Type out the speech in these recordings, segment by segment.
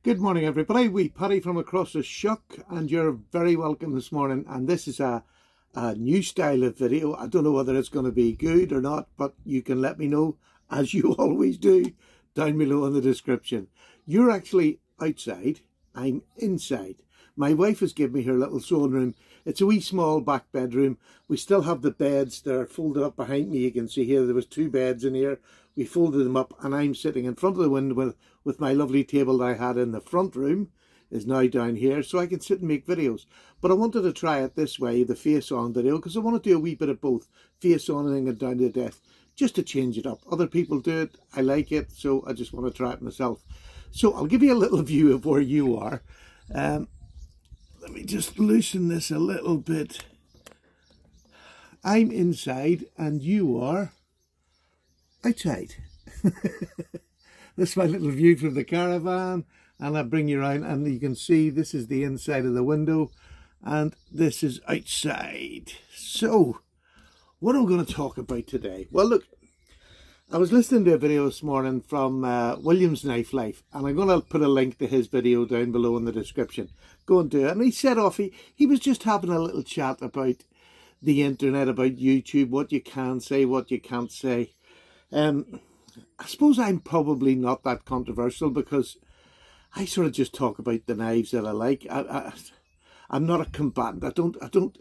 Good morning, everybody. We Paddy from across the shuck, and you're very welcome this morning. And this is a new style of video. I don't know whether it's going to be good or not, but you can let me know, as you always do, down below in the description. You're actually outside. I'm inside. My wife has given me her little sewing room. It's a wee small back bedroom. We still have the beds. They're folded up behind me. You can see here there was two beds in here. We folded them up, and I'm sitting in front of the window with my lovely table that I had in the front room is now down here, so I can sit and make videos. But I wanted to try it this way, the face on video, because I want to do a wee bit of both, face on and down to the death, just to change it up. Other people do it, I like it, so I just want to try it myself. So I'll give you a little view of where you are. Let me just loosen this a little bit. I'm inside and you are outside. This is my little view from the caravan, and I bring you around and you can see this is the inside of the window and this is outside. So what am I going to talk about today? Well, look, I was listening to a video this morning from William's Knife Life, and I'm going to put a link to his video down below in the description. Go and do it. And he said he was just having a little chat about the internet, about YouTube, what you can say, what you can't say. I suppose I'm probably not that controversial because I sort of just talk about the knives that I like. I'm not a combatant. I don't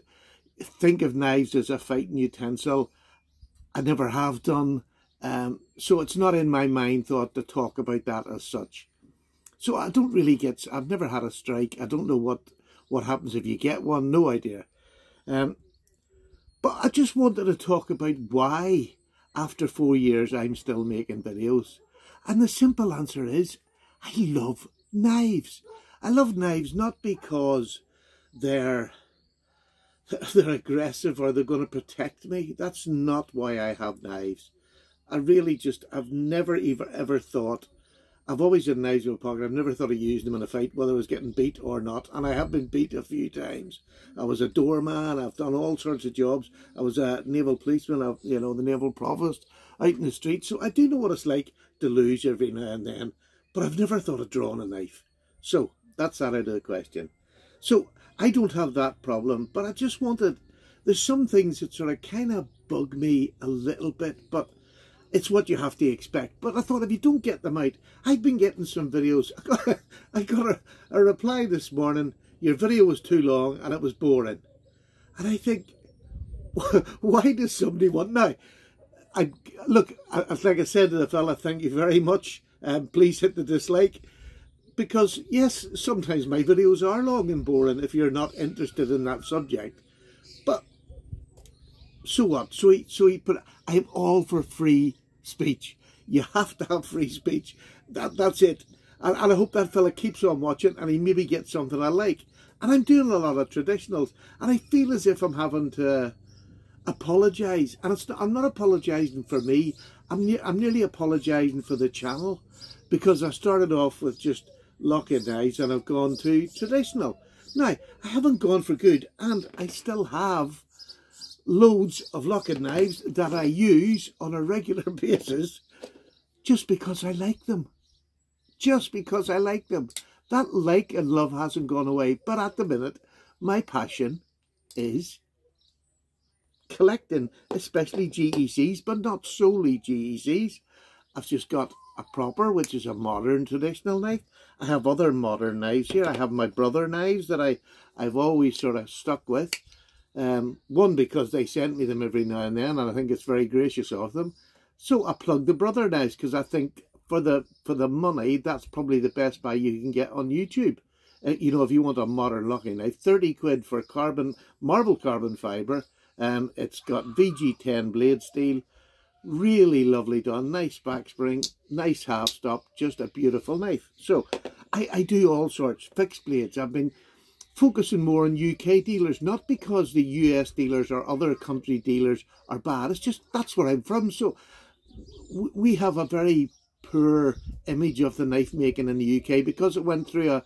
think of knives as a fighting utensil. I never have done. So it's not in my mind thought to talk about that as such. So I don't really I've never had a strike. I don't know what happens if you get one. No idea. But I just wanted to talk about why, after 4 years, I'm still making videos. And the simple answer is, I love knives. I love knives not because they're aggressive or they're going to protect me. That's not why I have knives. I've never ever thought, I've always had knives in my pocket. I've never thought of using them in a fight, whether I was getting beat or not. And I have been beat a few times. I was a doorman. I've done all sorts of jobs. I was a naval policeman, the naval provost out in the street. So I do know what it's like to lose every now and then. But I've never thought of drawing a knife. So that's that out of the question. So I don't have that problem. But I just wanted, there's some things that sort of kind of bug me a little bit. But it's what you have to expect. But I thought if you don't get them out, I've been getting some videos. I got a reply this morning, your video was too long and it was boring. And I think, why does somebody want... Now, look, like I said to the fella, thank you very much. Please hit the dislike. Because, yes, sometimes my videos are long and boring if you're not interested in that subject. But so what? So he put, I'm all for free speech. You have to have free speech. That's it. And I hope that fella keeps on watching and he maybe gets something I like. And I'm doing a lot of traditionals and I feel as if I'm having to apologise. And I'm not apologising for me. I'm nearly apologising for the channel, because I started off with just lock-in knives and I've gone to traditional. Now, I haven't gone for good, and I still have loads of lock-in knives that I use on a regular basis just because I like them. Just because I like them. That like and love hasn't gone away, but at the minute my passion is collecting, especially GECs, but not solely GECs. I've just got a proper, which is a modern traditional knife. I have other modern knives here. I have my brother knives that I've always sort of stuck with. One, because they sent me them every now and then, and I think it's very gracious of them. So I plug the brother knives because I think for the money, that's probably the best buy you can get on YouTube. You know, if you want a modern locking knife, 30 quid for marble carbon fibre. It's got VG10 blade steel, really lovely done, nice back spring, nice half stop, just a beautiful knife. So I do all sorts, fixed blades. I've been focusing more on UK dealers, not because the US dealers or other country dealers are bad. It's just that's where I'm from. So we have a very poor image of the knife making in the UK because it went through a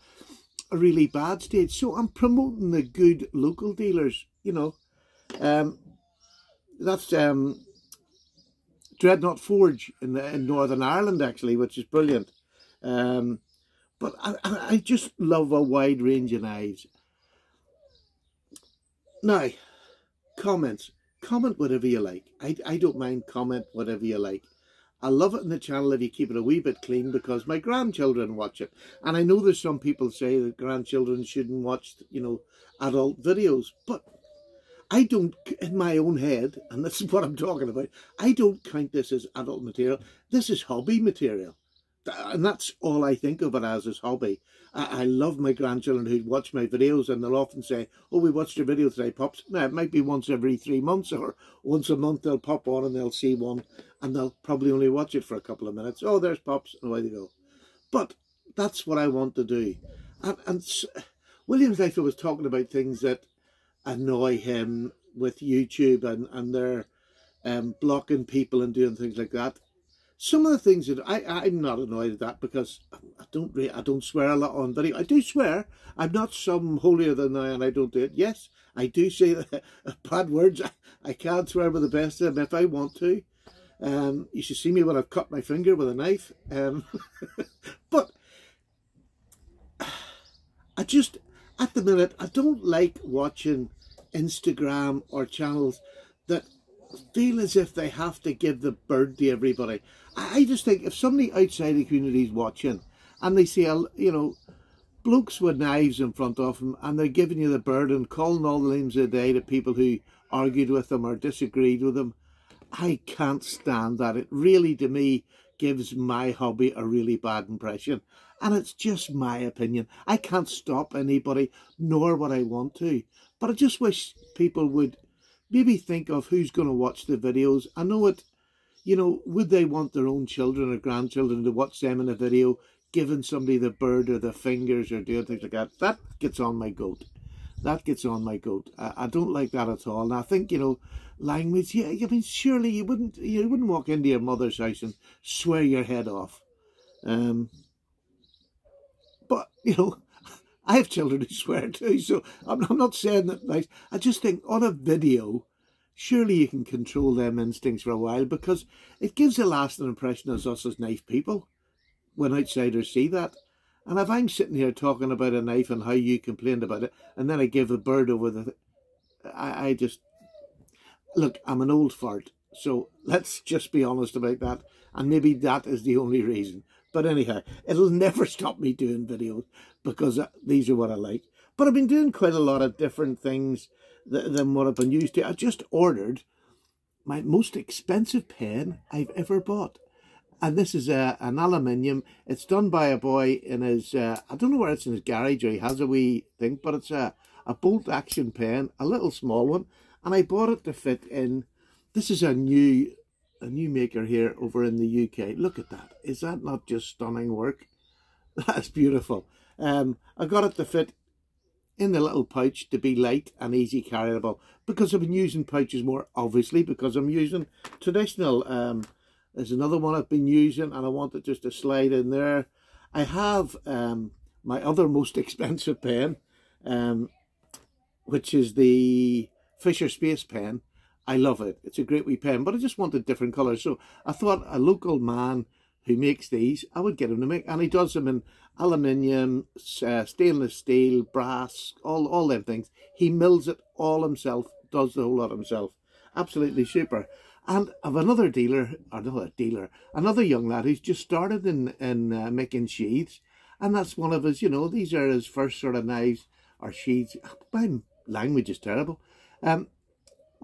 really bad stage. So I'm promoting the good local dealers, you know. That's Dreadnought Forge in Northern Ireland, actually, which is brilliant. But But I just love a wide range of knives. Now, comments. Comment whatever you like. I don't mind, comment whatever you like. I love it in the channel if you keep it a wee bit clean, because my grandchildren watch it. And I know there's some people say that grandchildren shouldn't watch, you know, adult videos. But I don't, in my own head, and this is what I'm talking about, I don't count this as adult material. This is hobby material. And that's all I think of it as, is hobby. I love my grandchildren who watch my videos, and they'll often say, oh, we watched your video today, Pops. Now, it might be once every 3 months, or once a month they'll pop on and they'll see one, and they'll probably only watch it for a couple of minutes. Oh, there's Pops, and away they go. But that's what I want to do. And William's Life was talking about things that annoy him with YouTube, and they're blocking people and doing things like that. Some of the things that I'm not annoyed at that, because I don't swear a lot on video. I do swear. I'm not some holier than thou, and I don't do it. Yes, I do say bad words. I can't swear with the best of them if I want to. You should see me when I've cut my finger with a knife. But I just, at the minute, I don't like watching Instagram or channels that feel as if they have to give the bird to everybody. I just think if somebody outside the community is watching and they see, you know, blokes with knives in front of them, and they're giving you the bird and calling all the names of the day to people who argued with them or disagreed with them, I can't stand that. It really, to me, gives my hobby a really bad impression. And it's just my opinion. I can't stop anybody, nor would I want to. But I just wish people would maybe think of who's going to watch the videos. I know it, you know, would they want their own children or grandchildren to watch them in a video, giving somebody the bird or the fingers or doing things like that? That gets on my goat. That gets on my goat. I don't like that at all. And I think, you know, language, yeah, I mean, surely you wouldn't walk into your mother's house and swear your head off. But, you know, I have children who swear too, so I'm not saying that nice. I just think on a video, surely you can control them instincts for a while, because it gives a lasting impression as us as knife people when outsiders see that. And if I'm sitting here talking about a knife and how you complained about it, and then I give a bird over the... I just... Look, I'm an old fart, so let's just be honest about that. And maybe that is the only reason. But anyhow, it'll never stop me doing videos, because these are what I like. But I've been doing quite a lot of different things than what I've been used to. I just ordered my most expensive pen I've ever bought. And this is an aluminium. It's done by a boy in his, I don't know where it's in his garage or he has a wee thing, but it's a bolt action pen, a little small one. And I bought it to fit in. This is a new maker here over in the UK. Look at that. Is that not just stunning work? That's beautiful. I got it to fit in the little pouch to be light and easy carryable, because I've been using pouches more, obviously, because I'm using traditional. There's another one I've been using, and I want it just to slide in there. I have my other most expensive pen, which is the Fisher Space Pen. I love it. It's a great wee pen, but I just wanted different colours. So I thought a local man who makes these, I would get him to make, and he does them in aluminium, stainless steel, brass, all them things. He mills it all himself, does the whole lot himself. Absolutely super. And I've another dealer, or not a dealer, another young lad who's just started in making sheaths, and that's one of his, you know, these are his first sort of knives or sheaths. My language is terrible.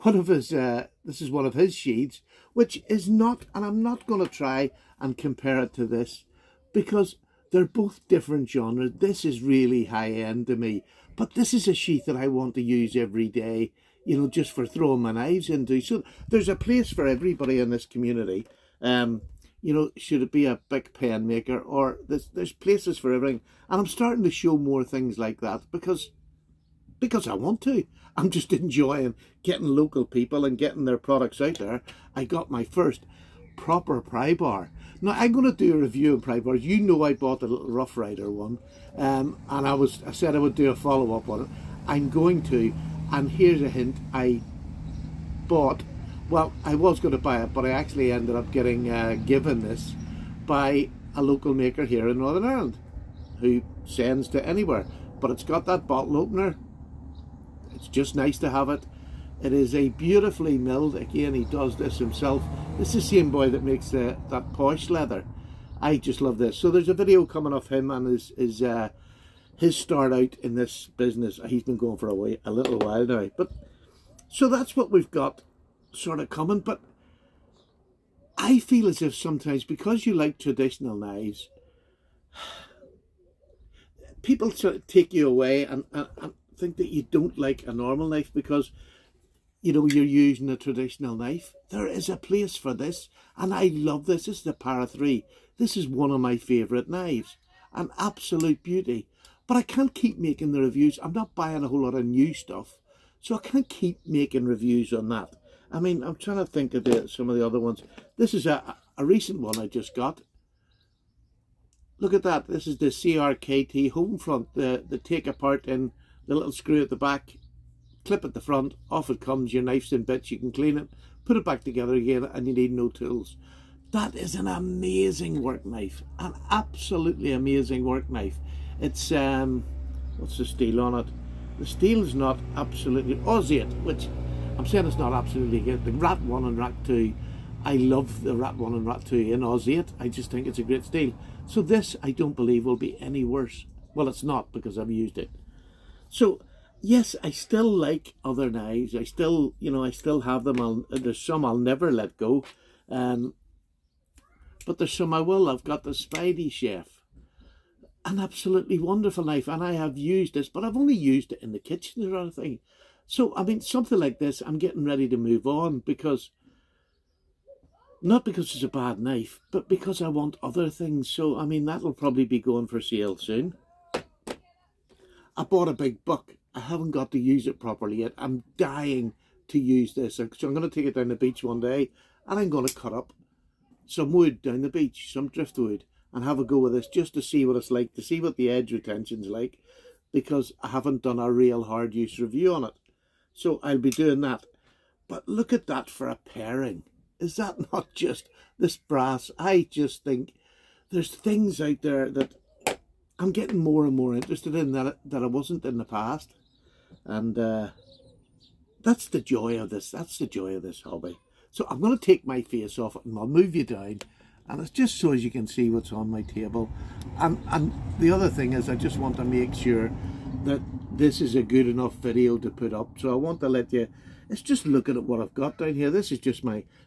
One of his, this is one of his sheaths, which is not, and I'm not going to try and compare it to this, because they're both different genres. This is really high end to me, but this is a sheath that I want to use every day, you know, just for throwing my knives into. So there's a place for everybody in this community. You know, should it be a big pen maker, or there's places for everything. And I'm starting to show more things like that because I want to. I'm just enjoying getting local people and getting their products out there. I got my first proper pry bar. Now, I'm going to do a review of pry bars. You know I bought the little Rough Rider one, and I said I would do a follow-up on it. I'm going to, and here's a hint. I bought, well, I was going to buy it, but I actually ended up getting given this by a local maker here in Northern Ireland. who sends to anywhere. But it's got that bottle opener. It's just nice to have it. It is a beautifully milled, again, he does this himself. This is the same boy that makes that posh leather. I just love this. So there's a video coming of him and his start out in this business. He's been going for a little while now. But so that's what we've got sort of coming. But I feel as if sometimes, because you like traditional knives, people sort of take you away and think that you don't like a normal knife because, you know, you're using a traditional knife. There is a place for this, and I love this. This is the Para 3. This is one of my favourite knives. An absolute beauty. But I can't keep making the reviews. I'm not buying a whole lot of new stuff, so I can't keep making reviews on that. I mean, I'm trying to think of some of the other ones. This is a recent one I just got. Look at that. This is the CRKT home front. The take apart in the little screw at the back, clip at the front, off it comes. Your knife's in bits. You can clean it, put it back together again, and you need no tools. That is an amazing work knife. An absolutely amazing work knife. It's, what's the steel on it? The steel is not absolutely Aussiate, which I'm saying it's not absolutely good. The Rat 1 and Rat 2, I love the Rat 1 and Rat 2 in Aussiate. I just think it's a great steel. So this, I don't believe, will be any worse. Well, it's not, because I've used it. So, yes, I still like other knives. I still, you know, I still have them. There's some I'll never let go. But there's some I will. I've got the Spidey Chef. An absolutely wonderful knife, and I have used this, but I've only used it in the kitchen or anything. So, I mean, something like this, I'm getting ready to move on, because, not because it's a bad knife, but because I want other things. So, I mean, that'll probably be going for sale soon. I bought a big buck. I haven't got to use it properly yet. I'm dying to use this. So I'm going to take it down the beach one day, and I'm going to cut up some wood down the beach, some driftwood, and have a go with this just to see what it's like, to see what the edge retention's like, because I haven't done a real hard use review on it. So I'll be doing that. But look at that for a pairing. Is that not just this brass? I just think there's things out there that I'm getting more and more interested in that I wasn't in the past. And that's the joy of this. That's the joy of this hobby. So I'm going to take my face off it and I'll move you down. And it's just so as you can see what's on my table. And the other thing is, I just want to make sure that this is a good enough video to put up. So I want to let you, it's just looking at what I've got down here. This is just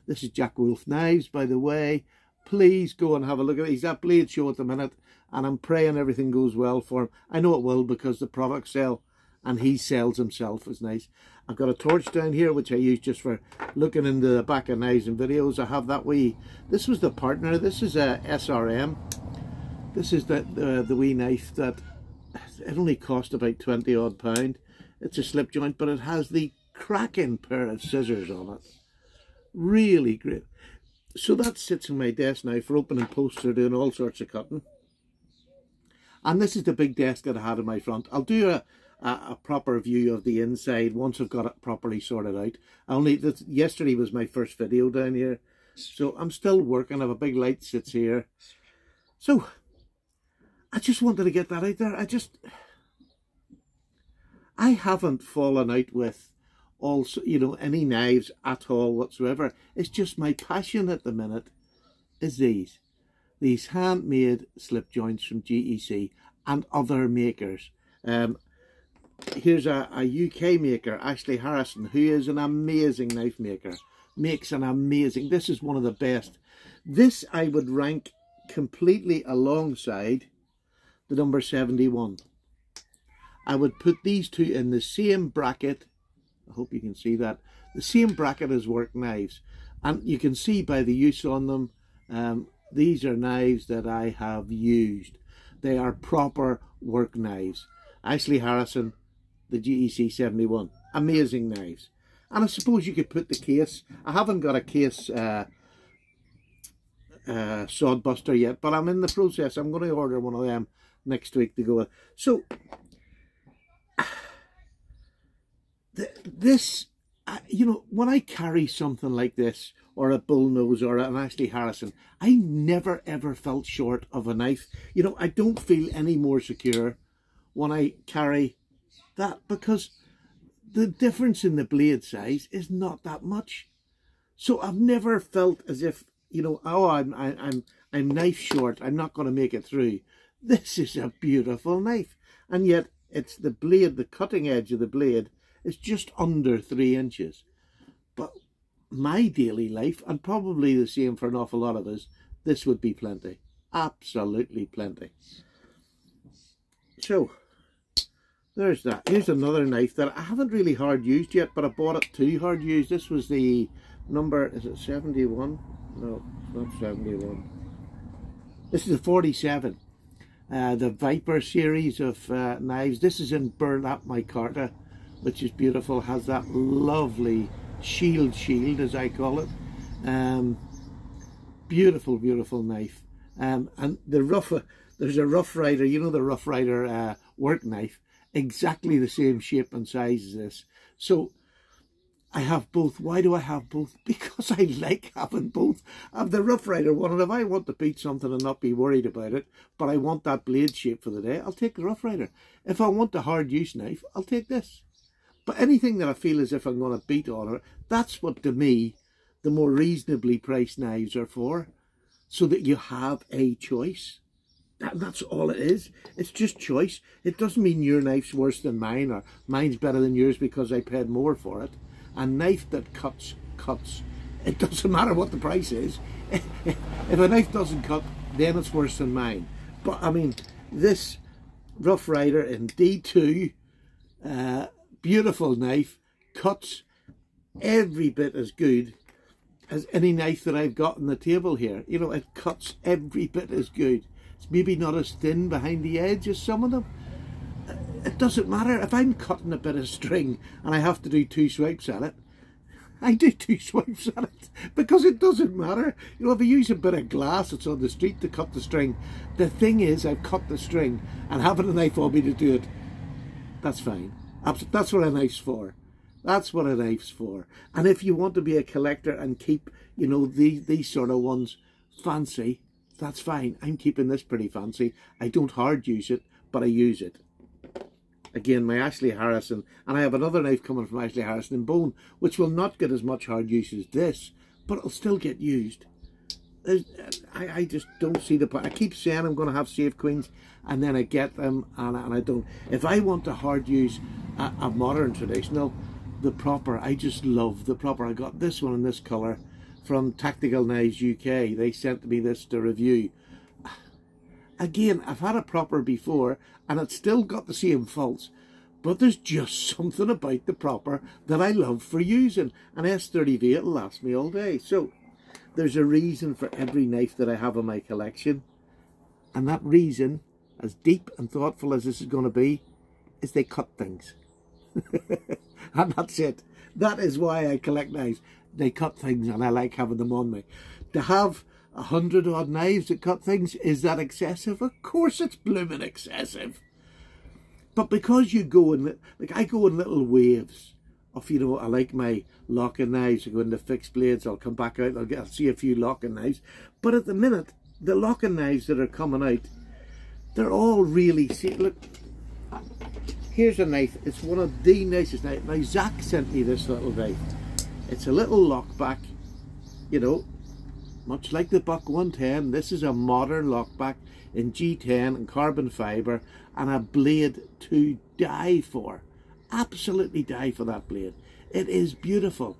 this is Jack Wolf Knives, by the way. Please go and have a look at it. He's at Blade Show at the minute, and I'm praying everything goes well for him. I know it will, because the products sell, and he sells himself. It's nice. I've got a torch down here, which I use just for looking into the back of knives and videos. I have that wee, this was the partner. This is a SRM. This is the wee knife that, it only cost about £20 odd. It's a slip joint, but it has the cracking pair of scissors on it. Really great. So that sits on my desk now for opening posts or doing all sorts of cutting. And this is the big desk that I had in my front. I'll do a proper view of the inside once I've got it properly sorted out. Yesterday was my first video down here, so I'm still working. I have a big light sits here. So I just wanted to get that out there. I haven't fallen out with also, you know, any knives at all whatsoever. It's just my passion at the minute is these handmade slip joints from GEC and other makers. Here's a UK maker, Ashley Harrison, who is an amazing knife maker. Makes an amazing, this is one of the best. This I would rank completely alongside the number 71. I would put these two in the same bracket. I hope you can see that. The same bracket as work knives. And you can see by the use on them, these are knives that I have used. They are proper work knives. Ashley Harrison, the GEC 71. Amazing knives. And I suppose you could put the case. I haven't got a case sod buster yet, but I'm in the process. I'm going to order one of them next week to go. So, this you know, when I carry something like this, or a bullnose, or an Ashley Harrison, I never ever felt short of a knife. You know, I don't feel any more secure when I carry that, because the difference in the blade size is not that much. So I've never felt as if, you know, oh, I'm knife short, I'm not going to make it through. This is a beautiful knife, and yet it's the blade, the cutting edge of the blade is just under 3 inches. But my daily life, and probably the same for an awful lot of us, this would be plenty. Absolutely plenty. So, there's that. Here's another knife that I haven't really hard used yet, but I bought it too hard used. This was the number, is it 71? No, it's not 71. This is a 47. The Viper series of knives. This is in burlap micarta, which is beautiful. Has that lovely shield, as I call it. Beautiful, beautiful knife. And there's a Rough Rider, you know, the Rough Rider work knife, exactly the same shape and size as this. So I have both. Why do I have both? Because I like having both. I have the Rough Rider one, and if I want to beat something and not be worried about it, but I want that blade shape for the day, I'll take the Rough Rider. If I want a hard use knife, I'll take this. But anything that I feel as if I'm going to beat on it, that's what, to me, the more reasonably priced knives are for, so that you have a choice. That's all it is. It's just choice. It doesn't mean your knife's worse than mine, or mine's better than yours because I paid more for it. A knife that cuts, cuts. It doesn't matter what the price is. If a knife doesn't cut, then it's worse than mine. But, I mean, this Rough Rider in D2, beautiful knife, cuts every bit as good as any knife that I've got on the table here. You know, it cuts every bit as good. It's maybe not as thin behind the edge as some of them. It doesn't matter. If I'm cutting a bit of string and I have to do 2 swipes at it, I do 2 swipes at it, because it doesn't matter. You know, if I use a bit of glass that's on the street to cut the string, the thing is I've cut the string, and having a knife on me to do it, that's fine. That's what a knife's for. That's what a knife's for. And if you want to be a collector and keep, you know, these sort of ones fancy, that's fine. I'm keeping this pretty fancy. I don't hard use it, but I use it. Again, my Ashley Harrison, and I have another knife coming from Ashley Harrison in bone, which will not get as much hard use as this, but it'll still get used. I just don't see the point. I keep saying I'm going to have Safe Queens, and then I get them, and I don't. If I want to hard use a modern traditional, the proper, I just love the proper. I got this one in this colour from Tactical Knives UK. They sent me this to review. Again, I've had a proper before, and it's still got the same faults, but there's just something about the proper that I love for using. An S30V, it'll last me all day. So there's a reason for every knife that I have in my collection, and that reason, as deep and thoughtful as this is going to be, is they cut things. And that's it. That is why I collect knives. They cut things, and I like having them on me. To have 100 odd knives that cut things, is that excessive? Of course it's blooming excessive. But because you go in, like I go in little waves of, you know, I like my locking knives. I go into fixed blades, I'll come back out, I'll see a few locking knives. But at the minute, the locking knives that are coming out, they're all really, see, look, here's a knife. It's one of the nicest knives. Now Zach sent me this little knife. It's a little lockback, you know, much like the Buck 110. This is a modern lockback in G10 and carbon fibre, and a blade to die for. Absolutely die for that blade. It is beautiful.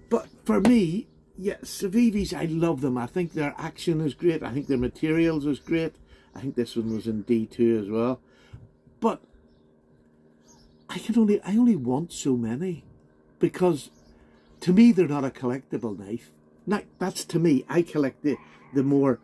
But for me, yes, Civivis, I love them. I think their action is great. I think their materials is great. I think this one was in D2 as well. But I only want so many, because to me they're not a collectible knife. Now, that's to me. I collect the more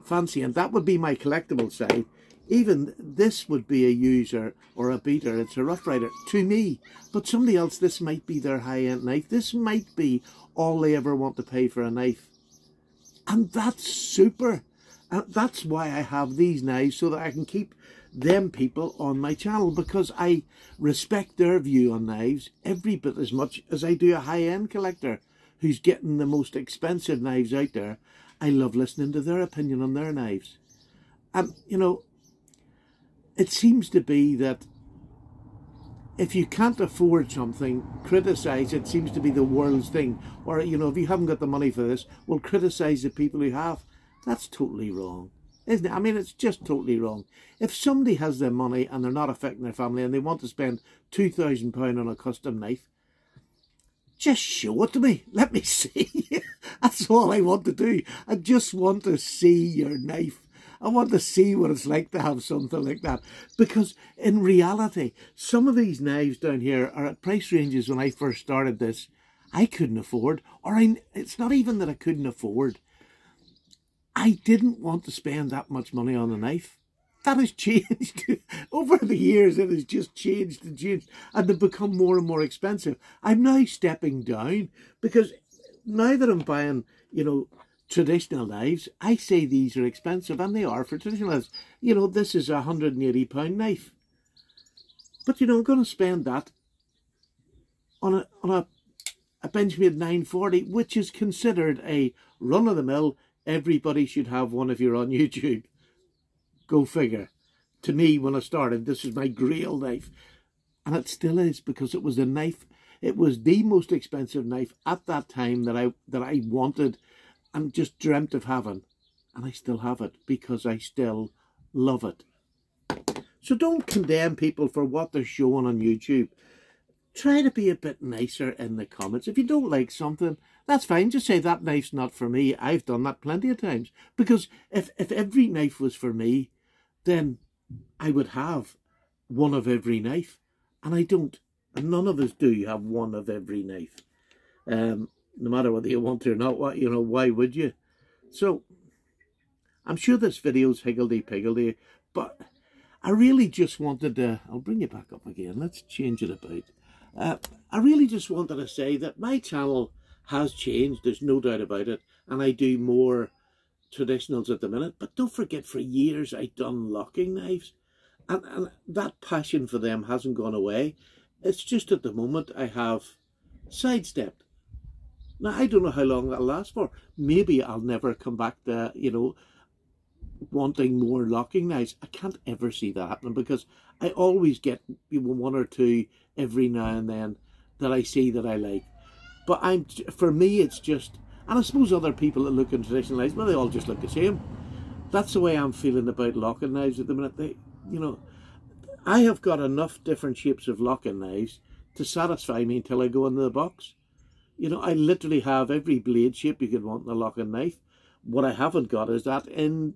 fancy, and that would be my collectible side. Even this would be a user or a beater. It's a Rough Rider to me. But somebody else, this might be their high-end knife. This might be all they ever want to pay for a knife. And that's super. And that's why I have these knives, so that I can keep them people on my channel, because I respect their view on knives every bit as much as I do a high-end collector who's getting the most expensive knives out there. I love listening to their opinion on their knives. And, you know, it seems to be that if you can't afford something, criticise it seems to be the world's thing. Or, you know, if you haven't got the money for this, well, criticise the people who have. That's totally wrong, isn't it? I mean, it's just totally wrong. If somebody has their money and they're not affecting their family and they want to spend £2,000 on a custom knife, just show it to me. Let me see. That's all I want to do. I just want to see your knife. I want to see what it's like to have something like that. Because in reality, some of these knives down here are at price ranges when I first started this I couldn't afford. Or it's not even that I couldn't afford. I didn't want to spend that much money on a knife. That has changed. Over the years, it has just changed and changed. And they've become more and more expensive. I'm now stepping down, because now that I'm buying, you know, traditional knives, I say these are expensive, and they are for traditional knives. You know, this is a £180 knife. But, you know, I'm going to spend that on a Benchmade 940, which is considered a run-of-the-mill. Everybody should have one if you're on YouTube. Go figure. To me, when I started, this is my grail knife. And it still is, because it was a knife. It was the most expensive knife at that time that I wanted and just dreamt of having. And I still have it, because I still love it. So don't condemn people for what they're showing on YouTube. Try to be a bit nicer in the comments. If you don't like something, that's fine. Just say that knife's not for me. I've done that plenty of times. Because if every knife was for me, then I would have one of every knife. And I don't. And none of us do have one of every knife. No matter whether you want to or not, you know, why would you? So, I'm sure this video's higgledy-piggledy, but I really just wanted to... I'll bring it back up again. Let's change it about. I really just wanted to say that my channel has changed. There's no doubt about it. And I do more traditionals at the minute. But don't forget, for years I've done locking knives. And that passion for them hasn't gone away. It's just at the moment I have sidestepped. Now, I don't know how long that'll last for. Maybe I'll never come back to, you know, wanting more locking knives. I can't ever see that happening, because I always get one or two every now and then that I see that I like. But for me, it's just, and I suppose other people that look at traditional knives, well, they all just look the same. That's the way I'm feeling about locking knives at the minute. You know, I have got enough different shapes of locking knives to satisfy me until I go into the box. You know, I literally have every blade shape you could want in a locking knife. What I haven't got is that in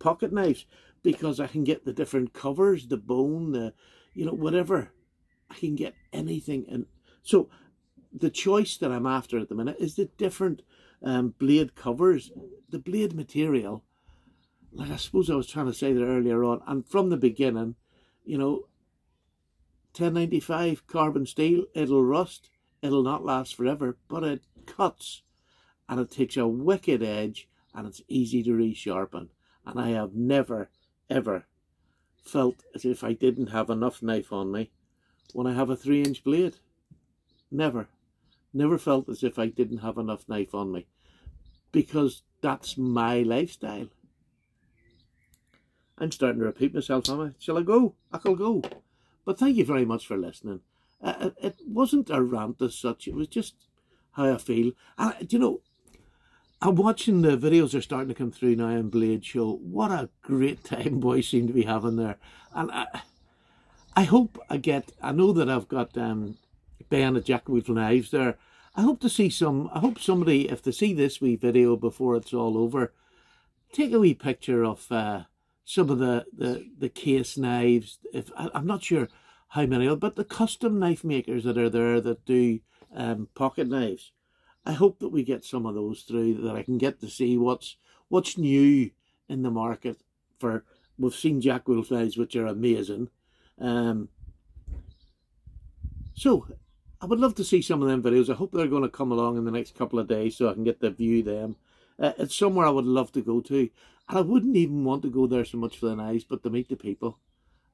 pocket knives, because I can get the different covers, the bone, the, you know, whatever. I can get anything. And so the choice that I'm after at the minute is the different blade covers, the blade material. Like I suppose I was trying to say that earlier on, and from the beginning, you know, 1095 carbon steel, it'll rust, it'll not last forever, but it cuts. And it takes a wicked edge, and it's easy to resharpen. And I have never, ever felt as if I didn't have enough knife on me when I have a 3-inch blade. Never. Never felt as if I didn't have enough knife on me. Because that's my lifestyle. I'm starting to repeat myself, am I? Shall I go? I'll go. But thank you very much for listening. It wasn't a rant as such. It was just how I feel. And, you know, I'm watching the videos are starting to come through now on Blade Show. What a great time boys seem to be having there. And I hope I know that I've got Ben at Jackwheel Knives there. I hope somebody, if they see this wee video before it's all over, take a wee picture of some of the case knives. I'm not sure how many, but the custom knife makers that are there that do pocket knives. I hope that we get some of those through, that I can get to see what's new in the market. We've seen Jackwheel knives, which are amazing. So I would love to see some of them videos. I hope they're going to come along in the next couple of days so I can get to view them. It's somewhere I would love to go to. And I wouldn't even want to go there so much for the knives, but to meet the people.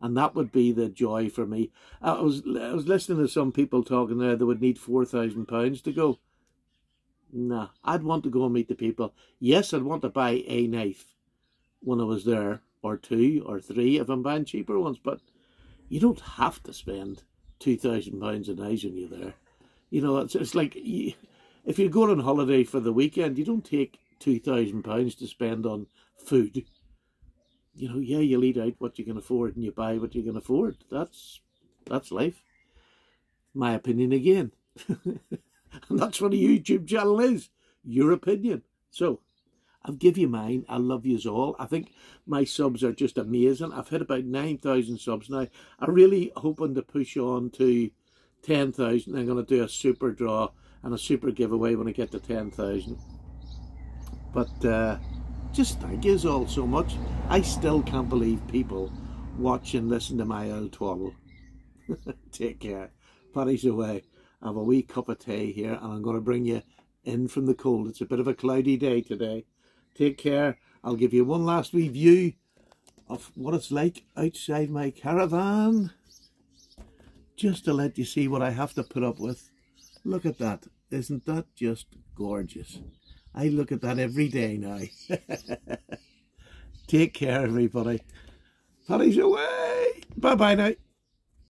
And that would be the joy for me. I was listening to some people talking there, they would need £4,000 to go. Nah, I'd want to go and meet the people. Yes, I'd want to buy a knife when I was there, or 2 or 3 if I'm buying cheaper ones, but you don't have to spend £2,000 a knives when you're there. You know, it's like if you're going on holiday for the weekend, you don't take £2,000 to spend on food. You know, yeah, you'll eat out what you can afford and you buy what you can afford. That's life. My opinion again. And that's what a YouTube channel is. Your opinion. So, I'll give you mine. I love yous all. I think my subs are just amazing. I've hit about 9,000 subs now. I'm really hoping to push on to 10,000. I'm going to do a super draw and a super giveaway when I get to 10,000. But just thank yous all so much. I still can't believe people watch and listen to my old twaddle. Take care. Paddy's away. I have a wee cup of tea here and I'm going to bring you in from the cold. It's a bit of a cloudy day today. Take care. I'll give you one last wee view of what it's like outside my caravan. Just to let you see what I have to put up with. Look at that. Isn't that just gorgeous? I look at that every day now. Take care, everybody. Paddy's away. Bye-bye now.